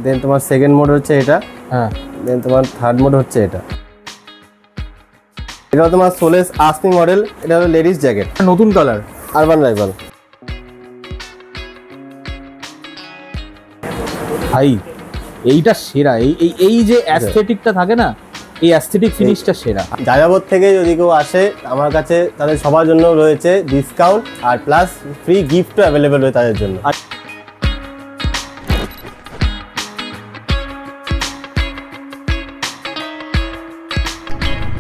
দেন তোমার second mode হচ্ছে এটা, হ্যাঁ, দেন তোমার থার্ড মোড হচ্ছে এটা। এটা তোমার সোলেস আসমি মডেল, এটা হলো লেডিস জ্যাকেট, নতুন কালার, আরবান রাইভাল। ভাই এইটা সেরা, এই যে অ্যাস্থেটিকটা থাকে না, এই অ্যাস্থেটিক ফিনিশটা সেরা। যাযাবর থেকে যদি কেউ আসে আমার কাছে, তাদের সবার জন্য রয়েছে ডিসকাউন্ট আর প্লাস ফ্রি গিফটও অ্যাভেলেবেল রয়েছে তাদের জন্য।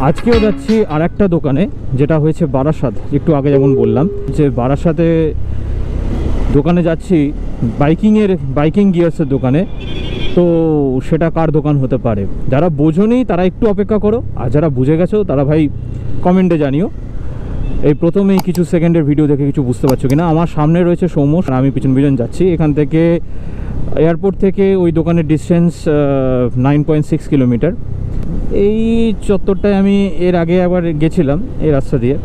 আজকেও যাচ্ছি আর একটা দোকানে, যেটা হয়েছে বারাসাত। একটু আগে যেমন বললাম যে বারাসাতে দোকানে যাচ্ছি, বাইকিং গিয়ার্সের দোকানে। তো সেটা কার দোকান হতে পারে? যারা বোঝোনি তারা একটু অপেক্ষা করো, আর যারা বুঝে গেছো তারা ভাই কমেন্টে জানিও। এই প্রথমেই কিছু সেকেন্ডের ভিডিও দেখে কিছু বুঝতে পারছো কিনা। আমার সামনে রয়েছে সৌম্য, আমি পিছন যাচ্ছি। এখান থেকে এয়ারপোর্ট থেকে ওই দোকানের ডিস্টেন্স 9.6 কিলোমিটার। এই চত্বরটায় আমি এর আগে একবার গেছিলাম এই রাস্তা দিয়ে।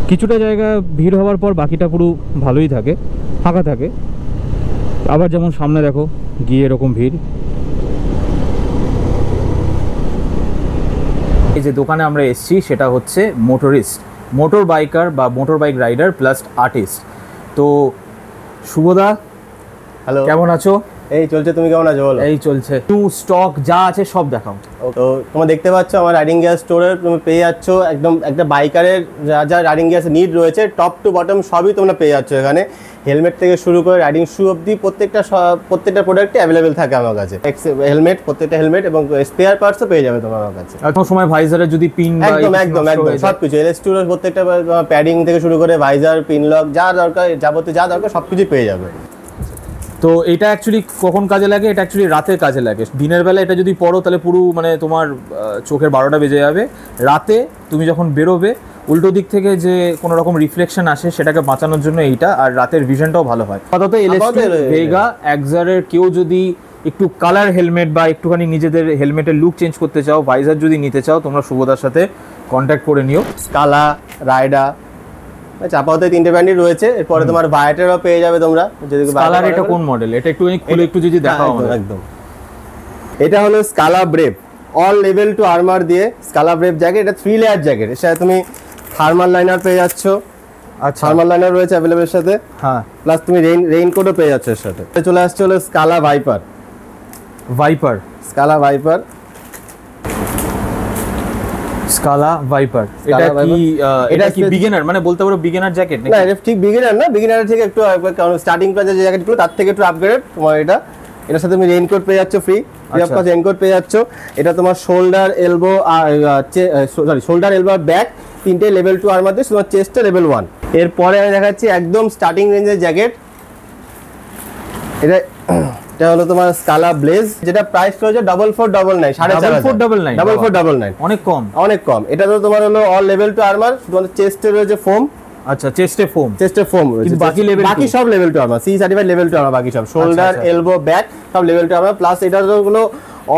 কিছুটা জায়গা ভিড় হওয়ার পর বাকিটা পুরো ভালোই থাকে, ফাঁকা থাকে। আবার যেমন সামনে দেখো গিয়ে এরকম ভিড়। এই যে দোকানে আমরা এসেছি সেটা হচ্ছে মোটর বাইকার বা motor bike rider plus artist. তো শুভদা, হ্যালো, কেমন আছো? এই চলছে, তুমি কেমন আছো বলো? এই চলছে। টু স্টক যা আছে সব দেখাও। তো তোমরা দেখতে পাচ্ছ আমার রাইডিং গিয়ার স্টোরে তুমি পেয়ে যাচ্ছ একদম একটা বাইকারের যা যা রাইডিং গিয়ার্স নিড রয়েছে টপ টু বটম সবই তোমরা পেয়ে যাচ্ছ এখানে। হেলমেট থেকে শুরু করে রাইডিং শু অবধি প্রত্যেকটা প্রোডাক্টই অ্যাভেলেবেল থাকে আমার কাছে। হেলমেট, প্রত্যেকটা হেলমেট এবং স্পেয়ার পার্টসও পেয়ে যাবে তোমার কাছে। কোনো সময় ভাইজারের যদি পিন, একদম সবকিছু LS2 এর প্রত্যেকটা প্যাডিং থেকে শুরু করে ভাইজার, পিন লক যা দরকার, যাবতীয় যা দরকার সবকিছু পেয়ে যাবে। তো এটা অ্যাকচুয়ালি কখন কাজে লাগে? এটা অ্যাকচুয়ালি রাতে কাজে লাগে। দিনের বেলা এটা যদি পড়ো তাহলে পুরো মানে তোমার চোখের 12টা বেজে যাবে। রাতে তুমি যখন বেরোবে উল্টো দিক থেকে যে কোনো রকম রিফ্লেকশন আসে সেটাকে বাঁচানোর জন্য এইটা, আর রাতের ভিশনটাও ভালো হয়। আপাতত LS2 ভেগা এক্সারের কেউ যদি একটু কালার হেলমেট বা একটুখানি নিজেদের হেলমেটের লুক চেঞ্জ করতে চাও, ভাইজার যদি নিতে চাও, তোমরা শুভদার সাথে কন্ট্যাক্ট করে নিও। স্কালা, রাইডা, আপাতত 3টে ব্র্যান্ডই রয়েছে। এরপরে তোমার ভায়াটেরও পেয়ে যাবে তোমরা। যদি কালার, এটা কোন মডেল? এটা একটু খুলে একটু যদি দেখাও। একদম, এটা হলো Scala Brave, all level two armour দিয়ে স্কালা ব্রেভ জ্যাকেট। এটা 3 লেয়ার জ্যাকেট। এর সাথে তুমি থার্মাল লাইনার পেয়ে যাচ্ছ। আচ্ছা, থার্মাল লাইনার রয়েছে অ্যাভেলেবেল সাথে, হ্যাঁ, প্লাস তুমি রেইনকোটও পেয়ে যাচ্ছ এর সাথে। চলে আসছে হলো স্কালা ভাইপার, স্কালা ভাইপার। এটা কি বিগিনার, মানে বলতে পারো বিগিনার জ্যাকেট নাকি? না, এটা ঠিক বিগিনার না, বিগিনারের থেকে একটু স্টার্টিং প্রাইসের যে জ্যাকেটগুলো তার থেকে একটু আপগ্রেড তোমার এটা। এটার সাথে তুমি রেইনকোট পেয়ে যাচ্ছ ফ্রি অফ কস্ট, রেইনকোট পেয়ে যাচ্ছ। এটা তোমার শোল্ডার, এলবো আর শোল্ডার, এলবো আর ব্যাক 3টে লেভেল 2 আর্মার দিয়ে, তোমার চেস্টে লেভেল 1। এরপরে আমি দেখাচ্ছি একদম স্টার্টিং রেঞ্জের জ্যাকেট। এটা হলো তোমার স্কালা ব্লেজ, যেটা প্রাইস রয়েছে 4499, 4499, অনেক কম। এটা তো তোমার হলো অল লেভেল 2 আর্মার, তোমার চেস্টে রয়েছে ফোম। আচ্ছা, চেস্টে ফোম রয়েছে, বাকি সব level 2 armour, C certified level 2 armour, বাকি সব শোল্ডার, এলবো, ব্যাক সব লেভেল 2 আর্মার। প্লাস এটা হলো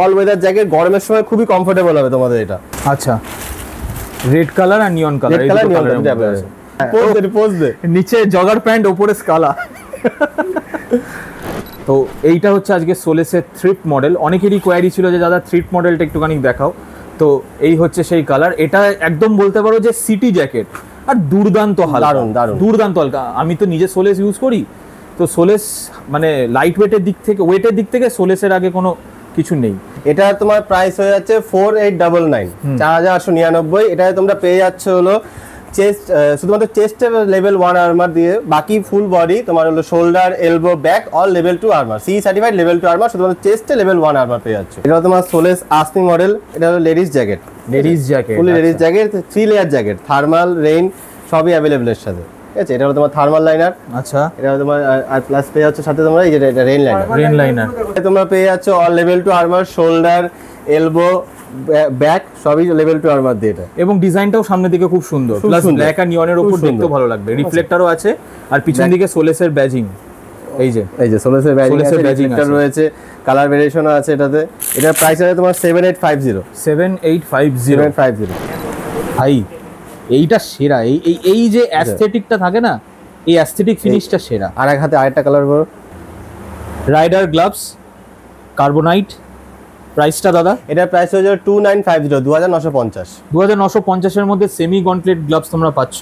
অল ওয়েদার জ্যাকেট, গরমের সময় খুবই কমফোর্টেবল হবে তোমাদের এটা। আচ্ছা, রেড কালার আর নিয়ন কালার, পোজ দে, নিচে জগার প্যান্ট, উপরে স্কালা। তো এইটা হচ্ছে আজকে সোলেসের থ্রিফট মডেল। অনেকেরই কোয়ারি ছিল যে দাদা থ্রিফট মডেলটা একটুখানি দেখাও। তো এই হচ্ছে সেই কালার। এটা একদম বলতে পারো যে সিটি জ্যাকেট, আর দুর্দান্ত হালকা, দুর্দান্ত হালকা। আমি তো নিজে সোলেস ইউজ করি, তো সোলেস মানে লাইট ওয়েটের দিক থেকে সোলেসের আগে কোনো কিছু নেই। এটা তোমার প্রাইস হয়ে যাচ্ছে 4899, 4899। এটায় তোমরা পেয়ে যাচ্ছ হলো চেস্ট, শুধুমাত্র চেস্টের লেভেল 1 আর্মার দিয়ে, বাকি ফুল বডি তোমার হলো shoulder, elbow, back all level 2 armour, C certified level 2 armour, শুধুমাত্র চেস্টে লেভেল 1 আর্মার পেয়ে যাচ্ছে। এটা তোমার সোলেস আসমি মডেল। এটা হলো ladies jacket, full ladies jacket, 3 layer jacket, thermal, rain সবই অ্যাভেলেবল এর সাথে। ঠিক আছে, এটা হলো তোমার থার্মাল লাইনার। আচ্ছা, এটা তোমার আর প্লাস পেয়ে যাচ্ছে সাথে তোমরা এই যে এটা রেইন লাইনার। তোমরা পেয়ে যাচ্ছ all level 2 armour, shoulder, elbow, back সবই লেভেল 2 আর্মার দিয়ে এটা। এবং ডিজাইনটাও সামনের দিকে খুব সুন্দর, প্লাস ব্ল্যাক আর নিয়নের উপর দেখতেও ভালো লাগবে। রিফ্লেক্টরও আছে, আর পিছন দিকে সোলেসের ব্যাজিং, এই যে সোলেসের ব্যাজিং রয়েছে, কালার ভেরিয়েশনও আছে এটাতে। এটার প্রাইস আছে তোমার 7850। ভাই এইটা সেরা, এই যে অ্যাস্থেটিকটা থাকে না, এই অ্যাস্থেটিক ফিনিশটা সেরা। আর এক হাতে আরেকটা কালার বড় রাইডার গ্লাভস, কার্বোনাইট। প্রাইসটা দাদা? এটার প্রাইস হয়ে যাবে 2950, 2950। 2950-এর মধ্যে সেমি গন্টলেট গ্লাভস তোমরা পাচ্ছ,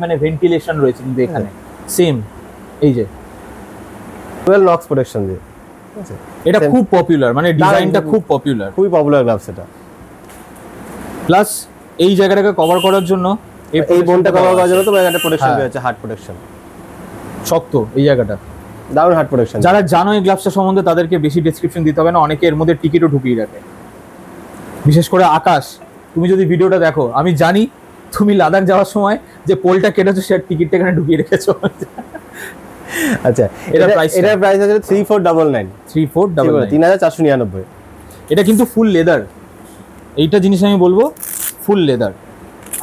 মানে ভেন্টিলেশন রয়েছে কিন্তু এখানে সেম, এই যে 12 নক্স প্রোটেকশন দিয়ে। এটা খুব পপুলার, মানে ডিজাইনটা খুব পপুলার, খুবই পপুলার গ্লাভস এটা। প্লাস এই জায়গাটাকে কভার করার জন্য, এই বোনটা কভার করার জন্য তোমার একটা প্রোটেকশন রয়েছে, হার্ট প্রোটেকশন। শক্ত এই জায়গাটা, দারুণ হার্ট প্রোটেকশন। যারা জানো এই গ্লাভসটা সম্বন্ধে তাদেরকে বেশি ডেসক্রিপশন দিতে হবে না, অনেকে এর মধ্যে টিকিটও ঢুকিয়ে রাখে। বিশেষ করে আকাশ, তুমি যদি ভিডিওটা দেখো, আমি জানি তুমি লাদাখ যাওয়ার সময় যে পোলটা কেটেছো সে টিকিটটা এখানে ঢুকিয়ে রেখেছো। আচ্ছা, এটার প্রাইস আছে 3499। 3499। এটা কিন্তু ফুল লেদার, এইটা জিনিস আমি বলবো ফুল লেদার।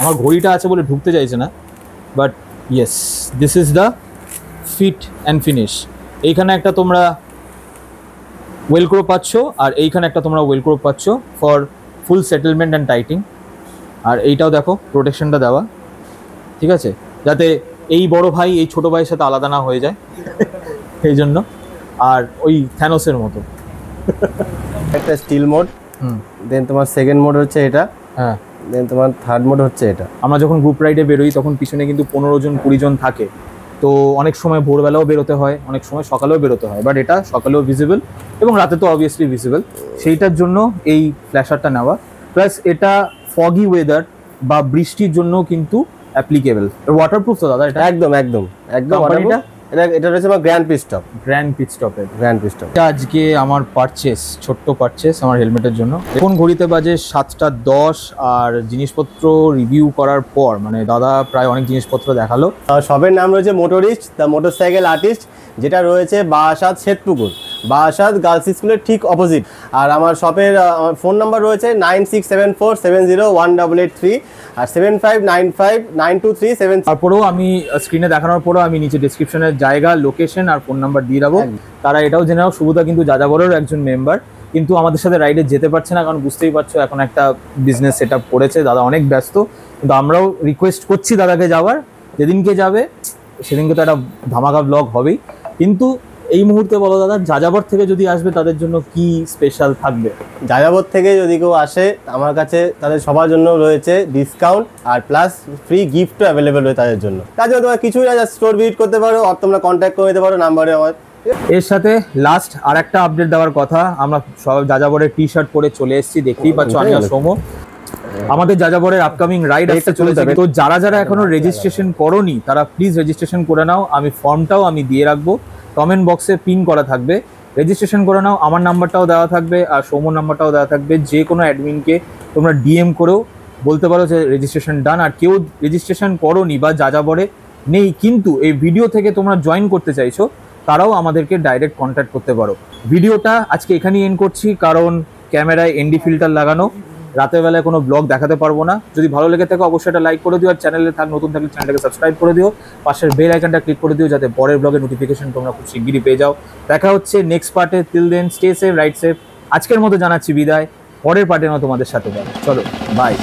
আমার ঘড়িটা আছে বলে ঢুকতে চাইছে না, but yes, this is the fit and finish. এইখানে একটা তোমরা ওয়েলক্রো পাচ্ছ, আর এইখানে একটা তোমরা ওয়েলক্রো পাচ্ছ ফর ফুল সেটেলমেন্ট অ্যান্ড টাইটিং। আর এইটাও দেখো প্রোটেকশনটা দেওয়া, ঠিক আছে, যাতে এই বড় ভাই এই ছোট ভাইয়ের সাথে আলাদা না হয়ে যায়, এই জন্য। আর ওই থ্যানোসের মতো একটা স্টিল মোড, দেন তোমার সেকেন্ড মোড হচ্ছে এটা, হ্যাঁ, দেন তোমার থার্ড মোড হচ্ছে এটা। আমরা যখন গ্রুপ রাইডে বেরোই তখন পিছনে কিন্তু 15 জন 20 জন থাকে, তো অনেক সময় ভোরবেলাও বেরোতে হয়, অনেক সময় সকালেও বেরোতে হয়, বাট এটা সকালেও ভিজিবল এবং রাতে তো অবভিয়াসলি ভিজিবল, সেইটার জন্য এই ফ্ল্যাশারটা নেওয়া। প্লাস এটা ফগি ওয়েদার বা বৃষ্টির জন্য কিন্তু অ্যাপ্লিকেবল। ওয়াটারপ্রুফ তো দাদা এটা? একদম একদম একদম। কোম্পানিটা এটা রয়েছে আমার গ্র্যান্ড পিট স্টপের। এটা আজকে আমার পারচেস, ছোট্ট পারচেস আমার হেলমেটের জন্য। এখন ঘড়িতে বাজে 7:10, আর জিনিসপত্র রিভিউ করার পর, মানে দাদা প্রায় অনেক জিনিসপত্র দেখালো। শপের নাম রয়েছে মোটরিস্ট দ্য মোটরসাইকেল আর্টিস্ট, যেটা রয়েছে বারাসাত শ্বেতপুকুর, বারাসাত গার্লস স্কুলের ঠিক অপোজিট। আর আমার শপের ফোন নাম্বার রয়েছে 9674701883 আর 75959237। তারপরেও আমি স্ক্রিনে দেখানোর পরেও আমি নিচে ডিসক্রিপশনের জায়গা, লোকেশন আর ফোন নাম্বার দিয়ে দেবো। তারা এটাও জেনে নাও, সুবিধা কিন্তু যাযাবরের একজন মেম্বার, কিন্তু আমাদের সাথে রাইডে যেতে পারছে না, কারণ বুঝতেই পারছো এখন একটা বিজনেস সেট আপ করেছে, দাদা অনেক ব্যস্ত। কিন্তু আমরাও রিকোয়েস্ট করছি দাদাকে যাওয়ার, যেদিনকে যাবে সেদিনকে তো একটা ধামাকা ব্লগ হবেই। কিন্তু এই মুহূর্তে বলো দাদা, যাযাবর থেকে যদি আসবে তাদের জন্য কি স্পেশাল থাকবে? যাযাবর থেকে যদি কেউ আসে আমার কাছে, তাদের সবার জন্য রয়েছে ডিসকাউন্ট, আর প্লাস ফ্রি গিফটও অ্যাভেলেবেল রয়েছে তাদের জন্য। তার জন্য তোমরা কিছুই না, স্টোর ভিজিট করতে পারো, আর তোমরা কন্ট্যাক্ট করে নিতে পারো নাম্বারে আমার। এর সাথে লাস্ট আর একটা আপডেট দেওয়ার কথা, আমরা সব যাযাবরের টি শার্ট পরে চলে এসেছি, দেখতেই পাচ্ছ আমি আর সৌম্য। আমাদের যাযাবরের আপকামিং রাইড আসতে চলেছে, তো যারা যারা এখনো রেজিস্ট্রেশন করোনি তারা প্লিজ রেজিস্ট্রেশন করে নাও। আমি ফর্মটাও আমি দিয়ে রাখবো, কমেন্ট বক্সে পিন করা থাকবে, রেজিস্ট্রেশন করে নাও। আমার নাম্বারটাও দেওয়া থাকবে আর সৌম্যর নাম্বারটাও দেওয়া থাকবে। যে কোনো অ্যাডমিনকে তোমরা ডিএম করেও বলতে পারো যে রেজিস্ট্রেশন ডান। আর কেউ রেজিস্ট্রেশন করোনি বা যাযাবরে নেই কিন্তু এই ভিডিও থেকে তোমরা জয়েন করতে চাইছো, তারাও আমাদেরকে ডাইরেক্ট কন্ট্যাক্ট করতে পারো। ভিডিওটা আজকে এখানেই এন্ড করছি, কারণ ক্যামেরায় এনডি ফিল্টার লাগানো, রাতের বেলায় কোনো ব্লগ দেখাতে পারবো না। যদি ভালো লেগে থাকে অবশ্যই একটা লাইক করে দিও, আর চ্যানেলে নতুন থাকলে চ্যানেলটাকে সাবস্ক্রাইব করে দিও, পাশের বেল আইকনটা ক্লিক করে দিও যাতে পরের ব্লগের নোটিফিকেশন তোমরা খুব শিগগিরই পেয়ে যাও। দেখা হচ্ছে নেক্সট পার্টে। Till then stay safe, ride safe. আজকের মতো জানাচ্ছি বিদায়, পরের পার্টে তোমাদের সাথে যাবো। চলো, বাই।